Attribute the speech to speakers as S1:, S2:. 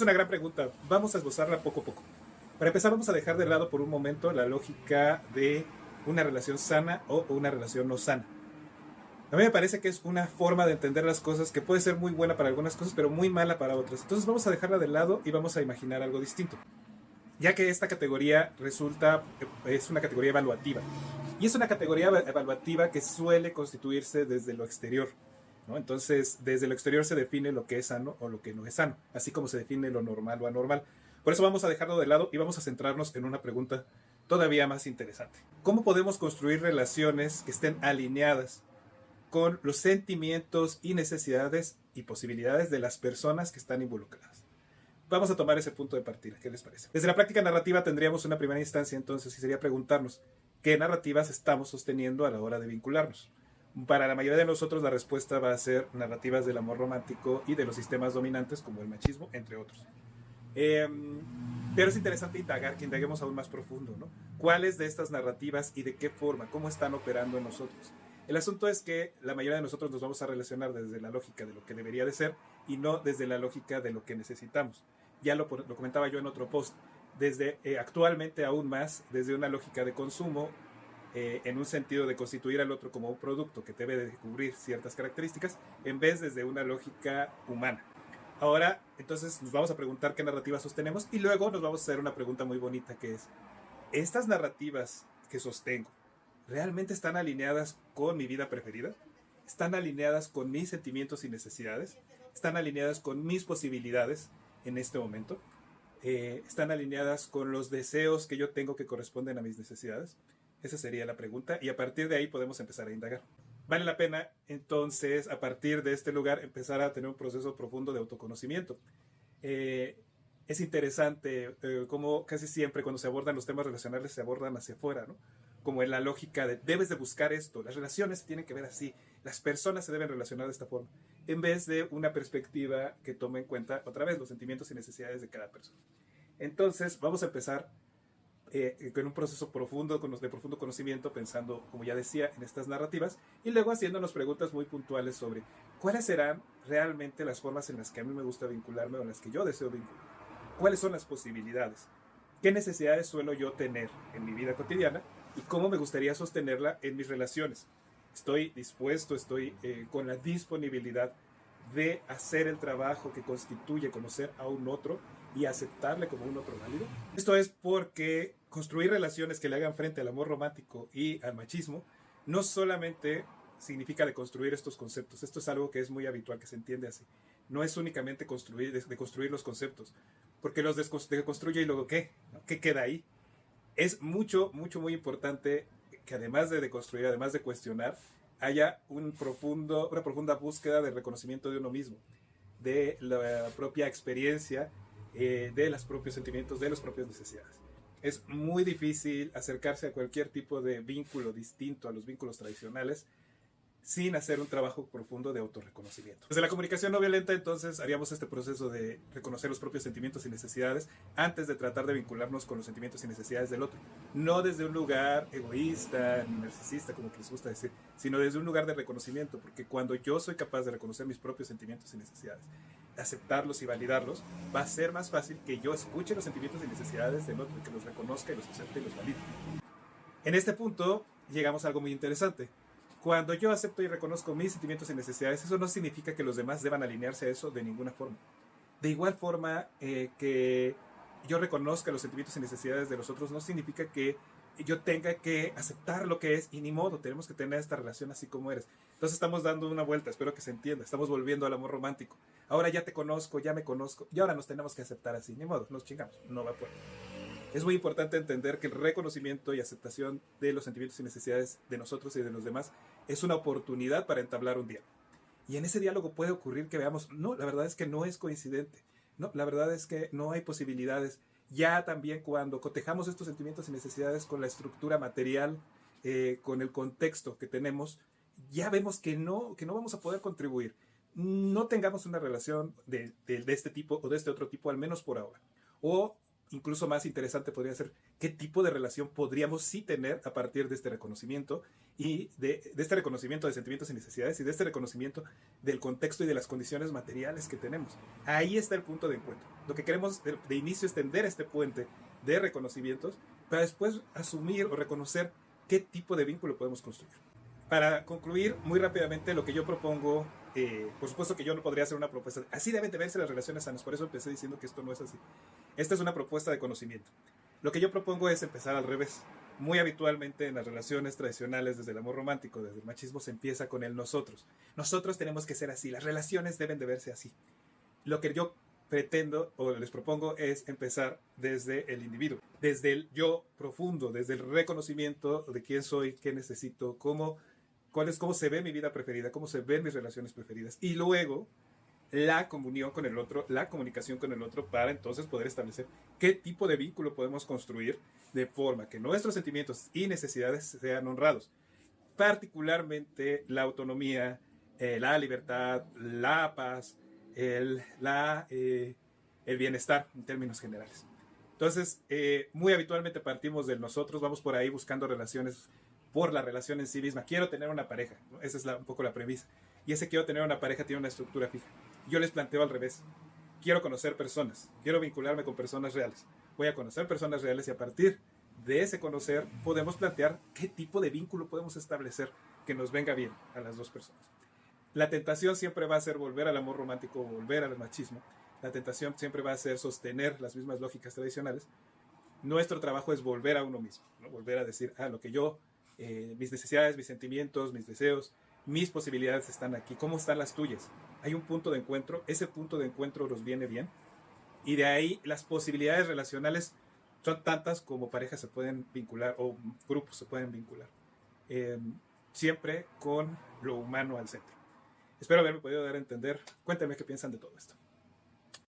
S1: es una gran pregunta. Vamos a esbozarla poco a poco. Para empezar, vamos a dejar de lado por un momento la lógica de una relación sana o una relación no sana. A mí me parece que es una forma de entender las cosas que puede ser muy buena para algunas cosas, pero muy mala para otras. Entonces vamos a dejarla de lado y vamos a imaginar algo distinto, ya que esta categoría es una categoría evaluativa. Y es una categoría evaluativa que suele constituirse desde lo exterior, ¿no? Entonces, desde lo exterior se define lo que es sano o lo que no es sano, así como se define lo normal o anormal. Por eso vamos a dejarlo de lado y vamos a centrarnos en una pregunta todavía más interesante. ¿Cómo podemos construir relaciones que estén alineadas con los sentimientos y necesidades y posibilidades de las personas que están involucradas? Vamos a tomar ese punto de partida. ¿Qué les parece? Desde la práctica narrativa tendríamos una primera instancia entonces y sería preguntarnos qué narrativas estamos sosteniendo a la hora de vincularnos. Para la mayoría de nosotros la respuesta va a ser narrativas del amor romántico y de los sistemas dominantes como el machismo, entre otros. Eh, pero es interesante indagar, que indaguemos aún más profundo, ¿no? ¿Cuáles de estas narrativas y de qué forma, cómo están operando en nosotros? El asunto es que la mayoría de nosotros nos vamos a relacionar desde la lógica de lo que debería de ser y no desde la lógica de lo que necesitamos. Ya lo comentaba yo en otro post, desde actualmente aún más, desde una lógica de consumo, en un sentido de constituir al otro como un producto que debe de cubrir ciertas características, en vez desde una lógica humana. Ahora, entonces nos vamos a preguntar qué narrativas sostenemos y luego nos vamos a hacer una pregunta muy bonita que es, ¿estas narrativas que sostengo realmente están alineadas con mi vida preferida? ¿Están alineadas con mis sentimientos y necesidades? ¿Están alineadas con mis posibilidades en este momento? ¿Están alineadas con los deseos que yo tengo que corresponden a mis necesidades? Esa sería la pregunta y a partir de ahí podemos empezar a indagar. Vale la pena entonces a partir de este lugar empezar a tener un proceso profundo de autoconocimiento. Eh, es interesante cómo casi siempre cuando se abordan los temas relacionales se abordan hacia afuera, ¿no? Como en la lógica de debes de buscar esto, las relaciones se tienen que ver así, las personas se deben relacionar de esta forma, en vez de una perspectiva que tome en cuenta otra vez los sentimientos y necesidades de cada persona. Entonces vamos a empezar con un proceso profundo, de profundo conocimiento, pensando, como ya decía, en estas narrativas, y luego haciéndonos preguntas muy puntuales sobre cuáles serán realmente las formas en las que a mí me gusta vincularme o en las que yo deseo vincularme. ¿Cuáles son las posibilidades? ¿Qué necesidades suelo yo tener en mi vida cotidiana? ¿Y cómo me gustaría sostenerla en mis relaciones? Estoy dispuesto, estoy con la disponibilidad de hacer el trabajo que constituye conocer a un otro y aceptarle como un otro válido. Esto es porque construir relaciones que le hagan frente al amor romántico y al machismo no solamente significa deconstruir estos conceptos. Esto es algo que es muy habitual, que se entiende así. No es únicamente construir los conceptos, porque los deconstruye y luego ¿qué? ¿No? ¿Qué queda ahí? Es muy importante que además de deconstruir, además de cuestionar, haya una profunda búsqueda de reconocimiento de uno mismo, de la propia experiencia, de los propios sentimientos, de las propias necesidades. Es muy difícil acercarse a cualquier tipo de vínculo distinto a los vínculos tradicionales sin hacer un trabajo profundo de autorreconocimiento. Desde la comunicación no violenta, entonces, haríamos este proceso de reconocer los propios sentimientos y necesidades antes de tratar de vincularnos con los sentimientos y necesidades del otro. No desde un lugar egoísta ni narcisista, como que les gusta decir, sino desde un lugar de reconocimiento, porque cuando yo soy capaz de reconocer mis propios sentimientos y necesidades, aceptarlos y validarlos, va a ser más fácil que yo escuche los sentimientos y necesidades del otro, que los reconozca y los acepte y los valide. En este punto llegamos a algo muy interesante. Cuando yo acepto y reconozco mis sentimientos y necesidades, eso no significa que los demás deban alinearse a eso de ninguna forma. De igual forma que yo reconozca los sentimientos y necesidades de los otros, no significa que yo tenga que aceptar lo que es y ni modo, tenemos que tener esta relación así como eres. Entonces estamos dando una vuelta, espero que se entienda, estamos volviendo al amor romántico. Ahora ya te conozco, ya me conozco y ahora nos tenemos que aceptar así, ni modo, nos chingamos, no va a poder. Es muy importante entender que el reconocimiento y aceptación de los sentimientos y necesidades de nosotros y de los demás es una oportunidad para entablar un diálogo. Y en ese diálogo puede ocurrir que veamos, no, la verdad es que no es coincidente, no, la verdad es que no hay posibilidades. Ya también cuando cotejamos estos sentimientos y necesidades con la estructura material, con el contexto que tenemos, ya vemos que no vamos a poder contribuir. No tengamos una relación de este tipo o de este otro tipo, al menos por ahora. O incluso más interesante podría ser qué tipo de relación podríamos sí tener a partir de este reconocimiento y de este reconocimiento de sentimientos y necesidades y de este reconocimiento del contexto y de las condiciones materiales que tenemos. Ahí está el punto de encuentro. Lo que queremos de inicio es tender este puente de reconocimientos para después asumir o reconocer qué tipo de vínculo podemos construir. Para concluir muy rápidamente, lo que yo propongo, por supuesto que yo no podría hacer una propuesta, así deben de verse las relaciones sanas, por eso empecé diciendo que esto no es así. Esta es una propuesta de conocimiento. Lo que yo propongo es empezar al revés. Muy habitualmente en las relaciones tradicionales, desde el amor romántico, desde el machismo, se empieza con el nosotros. Nosotros tenemos que ser así, las relaciones deben de verse así. Lo que yo pretendo o les propongo es empezar desde el individuo, desde el yo profundo, desde el reconocimiento de quién soy, qué necesito, cómo se ve mi vida preferida, cómo se ven mis relaciones preferidas, y luego la comunión con el otro, la comunicación con el otro, para entonces poder establecer qué tipo de vínculo podemos construir de forma que nuestros sentimientos y necesidades sean honrados. Particularmente la autonomía, la libertad, la paz, el bienestar en términos generales. Entonces, muy habitualmente partimos del nosotros, vamos por ahí buscando relaciones por la relación en sí misma. Quiero tener una pareja, ¿no? Esa es un poco la premisa. Y ese quiero tener una pareja tiene una estructura fija. Yo les planteo al revés. Quiero conocer personas, quiero vincularme con personas reales. Voy a conocer personas reales y a partir de ese conocer podemos plantear qué tipo de vínculo podemos establecer que nos venga bien a las dos personas. La tentación siempre va a ser volver al amor romántico o volver al machismo. La tentación siempre va a ser sostener las mismas lógicas tradicionales. Nuestro trabajo es volver a uno mismo, ¿no? Volver a decir, lo que yo, mis necesidades, mis sentimientos, mis deseos, mis posibilidades están aquí. ¿Cómo están las tuyas? Hay un punto de encuentro, ese punto de encuentro nos viene bien y de ahí las posibilidades relacionales son tantas como parejas se pueden vincular o grupos se pueden vincular. Siempre con lo humano al centro. Espero haberme podido dar a entender. Cuéntame qué piensan de todo esto.